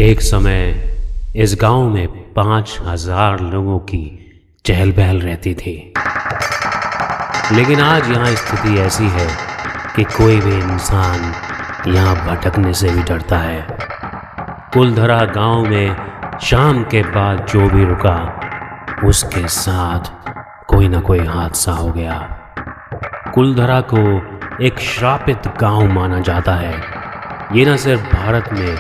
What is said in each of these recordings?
एक समय इस गांव में 5,000 लोगों की चहल पहल रहती थी। लेकिन आज यहाँ स्थिति ऐसी है कि कोई भी इंसान यहाँ भटकने से भी डरता है। कुलधरा गांव में शाम के बाद जो भी रुका उसके साथ कोई ना कोई हादसा हो गया। कुलधरा को एक श्रापित गांव माना जाता है। ये न सिर्फ भारत में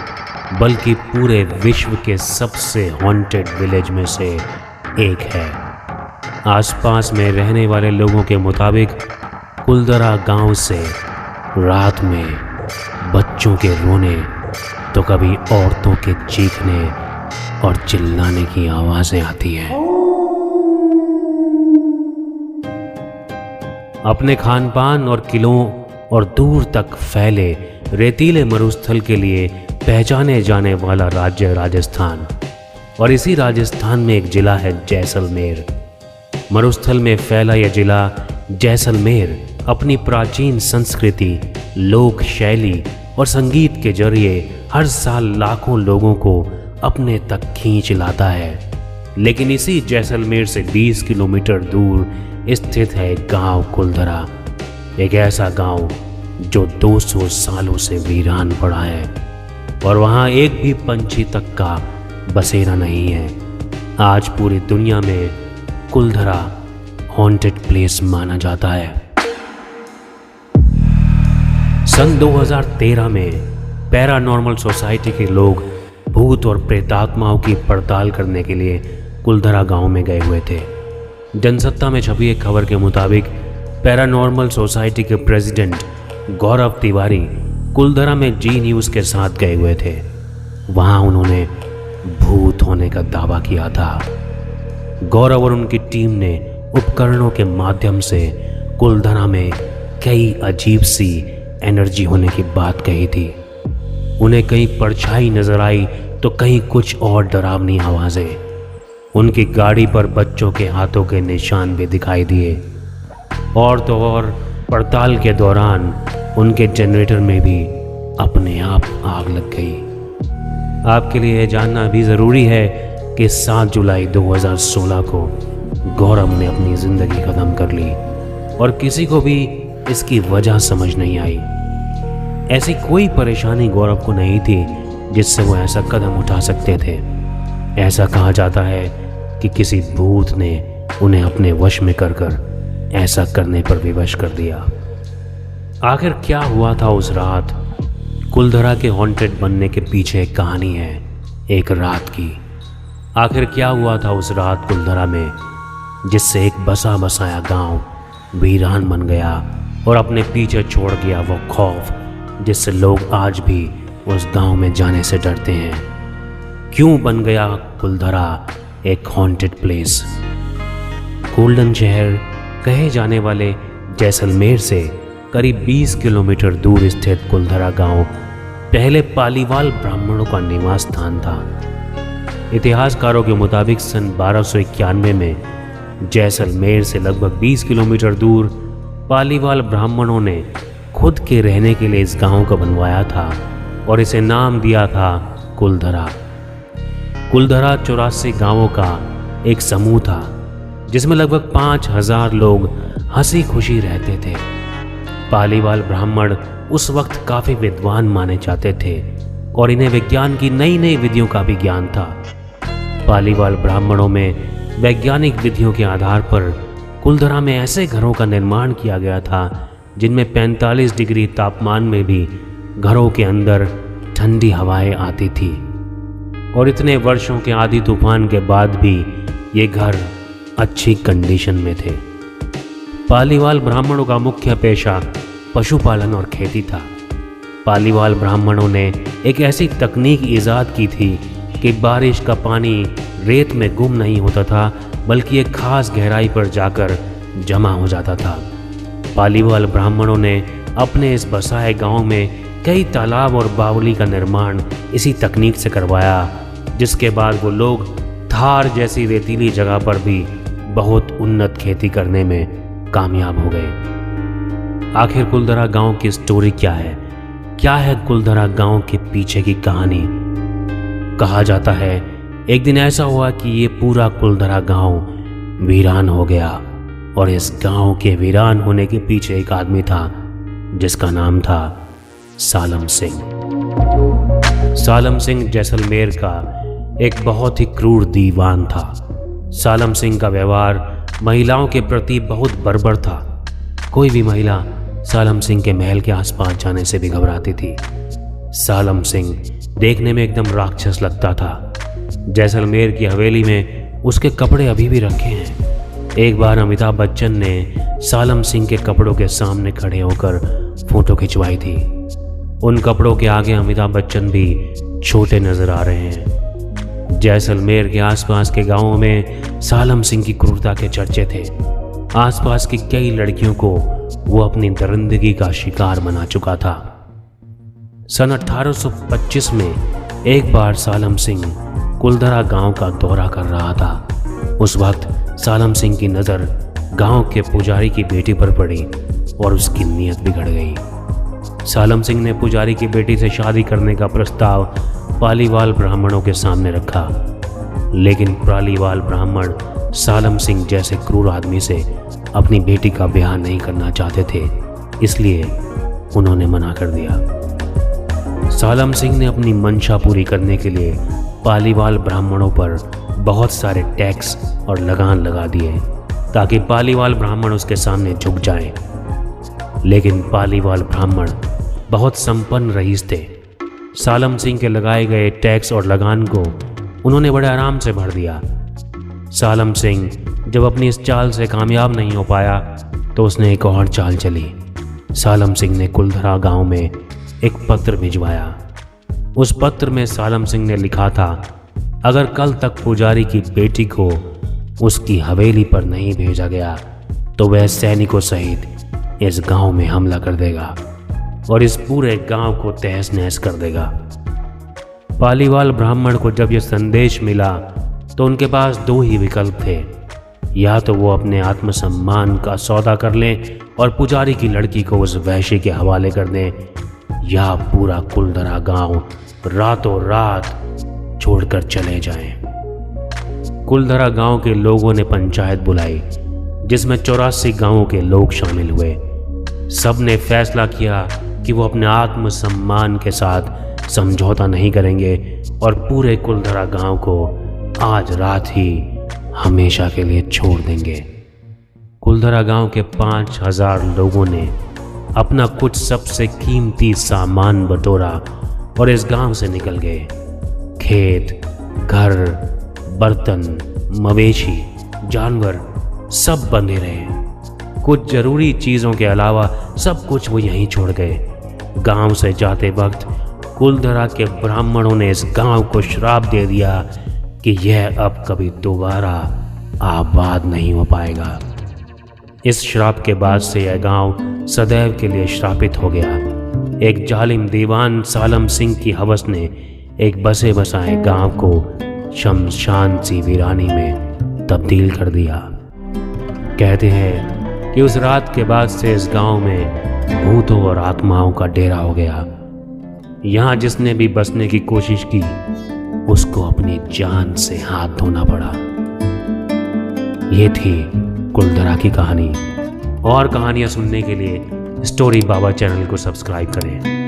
बल्कि पूरे विश्व के सबसे हॉन्टेड विलेज में से एक है। आसपास में रहने वाले लोगों के मुताबिक कुलधरा गांव से रात में बच्चों के रोने तो कभी औरतों के चीखने और चिल्लाने की आवाजें आती हैं। अपने खानपान और किलों और दूर तक फैले रेतीले मरुस्थल के लिए पहचाने जाने वाला राज्य राजस्थान, और इसी राजस्थान में एक जिला है जैसलमेर। मरुस्थल में फैला यह जिला जैसलमेर अपनी प्राचीन संस्कृति, लोक शैली और संगीत के जरिए हर साल लाखों लोगों को अपने तक खींच लाता है। लेकिन इसी जैसलमेर से 20 किलोमीटर दूर स्थित है गांव कुलधरा, एक ऐसा गांव जो 200 सालों से वीरान पड़ा है और वहां एक भी पंछी तक का बसेरा नहीं है। आज पूरी दुनिया में कुलधरा हॉन्टेड प्लेस माना जाता है। सन 2013 में पैरानॉर्मल सोसाइटी के लोग भूत और प्रेतात्माओं की पड़ताल करने के लिए कुलधरा गांव में गए हुए थे। जनसत्ता में छपी एक खबर के मुताबिक पैरानॉर्मल सोसाइटी के प्रेसिडेंट गौरव तिवारी कुलधरा में जी न्यूज़ के साथ गए हुए थे। वहां उन्होंने भूत होने का दावा किया था। गौरव और उनकी टीम ने उपकरणों के माध्यम से कुलधरा में कई अजीब सी एनर्जी होने की बात कही थी। उन्हें कहीं परछाई नजर आई तो कहीं कुछ और डरावनी आवाजें। उनकी गाड़ी पर बच्चों के हाथों के निशान भी दिखाई दिए। और तो और पड़ताल के दौरान उनके जनरेटर में भी अपने आप आग लग गई। आपके लिए यह जानना भी ज़रूरी है कि 7 जुलाई 2016 को गौरव ने अपनी ज़िंदगी ख़त्म कर ली और किसी को भी इसकी वजह समझ नहीं आई। ऐसी कोई परेशानी गौरव को नहीं थी जिससे वो ऐसा कदम उठा सकते थे। ऐसा कहा जाता है कि किसी भूत ने उन्हें अपने वश में कर ऐसा करने पर विवश कर दिया। आखिर क्या हुआ था उस रात? कुलधरा के हॉन्टेड बनने के पीछे एक कहानी है, एक रात की। आखिर क्या हुआ था उस रात कुलधरा में जिससे एक बसा बसाया गांव वीरान बन गया और अपने पीछे छोड़ गया वो खौफ जिससे लोग आज भी उस गांव में जाने से डरते हैं? क्यों बन गया कुलधरा एक हॉन्टेड प्लेस? गोल्डन शहर कहे जाने वाले जैसलमेर से करीब 20 किलोमीटर दूर स्थित कुलधरा गांव पहले पालीवाल ब्राह्मणों का निवास स्थान था। इतिहासकारों के मुताबिक सन 1291 में जैसलमेर से लगभग 20 किलोमीटर दूर पालीवाल ब्राह्मणों ने खुद के रहने के लिए इस गांव को बनवाया था और इसे नाम दिया था कुलधरा। कुलधरा 84 गांवों का एक समूह था जिसमें लगभग 5,000 लोग हंसी खुशी रहते थे। पालीवाल ब्राह्मण उस वक्त काफ़ी विद्वान माने जाते थे और इन्हें विज्ञान की नई नई विधियों का भी ज्ञान था। पालीवाल ब्राह्मणों में वैज्ञानिक विधियों के आधार पर कुलधरा में ऐसे घरों का निर्माण किया गया था जिनमें 45 डिग्री तापमान में भी घरों के अंदर ठंडी हवाएं आती थी। और इतने वर्षों के आंधी तूफान के बाद भी ये घर अच्छी कंडीशन में थे। पालीवाल ब्राह्मणों का मुख्य पेशा पशुपालन और खेती था। पालीवाल ब्राह्मणों ने एक ऐसी तकनीक ईजाद की थी कि बारिश का पानी रेत में गुम नहीं होता था बल्कि एक खास गहराई पर जाकर जमा हो जाता था। पालीवाल ब्राह्मणों ने अपने इस बसाए गांव में कई तालाब और बावली का निर्माण इसी तकनीक से करवाया, जिसके बाद वो लोग थार जैसी रेतीली जगह पर भी बहुत उन्नत खेती करने में कामयाब हो गए। आखिर कुलधरा गांव की स्टोरी क्या है? क्या है कुलधरा गांव के पीछे की कहानी? कहा जाता है एक दिन ऐसा हुआ कि ये पूरा कुलधरा गांव वीरान हो गया और इस गांव के वीरान होने के पीछे एक आदमी था जिसका नाम था सालम सिंह। सालम सिंह जैसलमेर का एक बहुत ही क्रूर दीवान था। सालम सिंह का व्यवहार महिलाओं के प्रति बहुत बर्बर था। कोई भी महिला सालम सिंह के महल के आसपास जाने से भी घबराती थी। सालम सिंह देखने में एकदम राक्षस लगता था। जैसलमेर की हवेली में उसके कपड़े अभी भी रखे हैं। एक बार अमिताभ बच्चन ने सालम सिंह के कपड़ों के सामने खड़े होकर फोटो खिंचवाई थी। उन कपड़ों के आगे अमिताभ बच्चन भी छोटे नजर आ रहे हैं। जैसलमेर के आसपास के गांवों में सालम सिंह की क्रूरता के चर्चे थे। आसपास की कई लड़कियों को वो अपनी दरिंदगी का शिकार बना चुका था। सन 1825 में एक बार सालम सिंह कुलधरा गांव का दौरा कर रहा था। उस वक्त सालम सिंह की नज़र गांव के पुजारी की बेटी पर पड़ी और उसकी नीयत बिगड़ गई। सालम सिंह ने पुजारी की बेटी से शादी करने का प्रस्ताव पालीवाल ब्राह्मणों के सामने रखा, लेकिन पालीवाल ब्राह्मण सालम सिंह जैसे क्रूर आदमी से अपनी बेटी का ब्याह नहीं करना चाहते थे, इसलिए उन्होंने मना कर दिया। सालम सिंह ने अपनी मंशा पूरी करने के लिए पालीवाल ब्राह्मणों पर बहुत सारे टैक्स और लगान लगा दिए ताकि पालीवाल ब्राह्मण उसके सामने झुक जाएं। लेकिन पालीवाल ब्राह्मण बहुत संपन्न रईस थे। सालम सिंह के लगाए गए टैक्स और लगान को उन्होंने बड़े आराम से भर दिया। सालम सिंह जब अपनी इस चाल से कामयाब नहीं हो पाया तो उसने एक और चाल चली। सालम सिंह ने कुलधरा गांव में एक पत्र भिजवाया। उस पत्र में सालम सिंह ने लिखा था, अगर कल तक पुजारी की बेटी को उसकी हवेली पर नहीं भेजा गया तो वह सैनिकों सहित इस गांव में हमला कर देगा और इस पूरे गांव को तहस नहस कर देगा। पालीवाल ब्राह्मण को जब यह संदेश मिला तो उनके पास दो ही विकल्प थे, या तो वो अपने आत्मसम्मान का सौदा कर लें और पुजारी की लड़की को उस वैश्य के हवाले कर दें, या पूरा कुलधरा गांव रातों रात छोड़कर चले जाएं। कुलधरा गांव के लोगों ने पंचायत बुलाई जिसमें 84 गांवों के लोग शामिल हुए। सब ने फैसला किया कि वो अपने आत्मसम्मान के साथ समझौता नहीं करेंगे और पूरे कुलधरा गांव को आज रात ही हमेशा के लिए छोड़ देंगे। कुलधरा गांव के 5000 लोगों ने अपना कुछ सबसे कीमती सामान बटोरा और इस गांव से निकल गए। खेत, घर, बर्तन, मवेशी, जानवर सब बंधे रहे। कुछ जरूरी चीज़ों के अलावा सब कुछ वो यहीं छोड़ गए। गांव से जाते वक्त कुलधरा के ब्राह्मणों ने इस गांव को श्राप दे दिया कि यह अब कभी दोबारा आबाद नहीं हो पाएगा। इस श्राप के बाद से यह गांव सदैव के लिए श्रापित हो गया। एक जालिम दीवान सालम सिंह की हवस ने एक बसे बसाए गांव को शमशान सी वीरानी में तब्दील कर दिया। कहते हैं कि उस रात के बाद से इस गांव में भूतों और आत्माओं का डेरा हो गया। यहाँ जिसने भी बसने की कोशिश की उसको अपनी जान से हाथ धोना पड़ा। ये थी कुलधरा की कहानी। और कहानियाँ सुनने के लिए स्टोरी बाबा चैनल को सब्सक्राइब करें।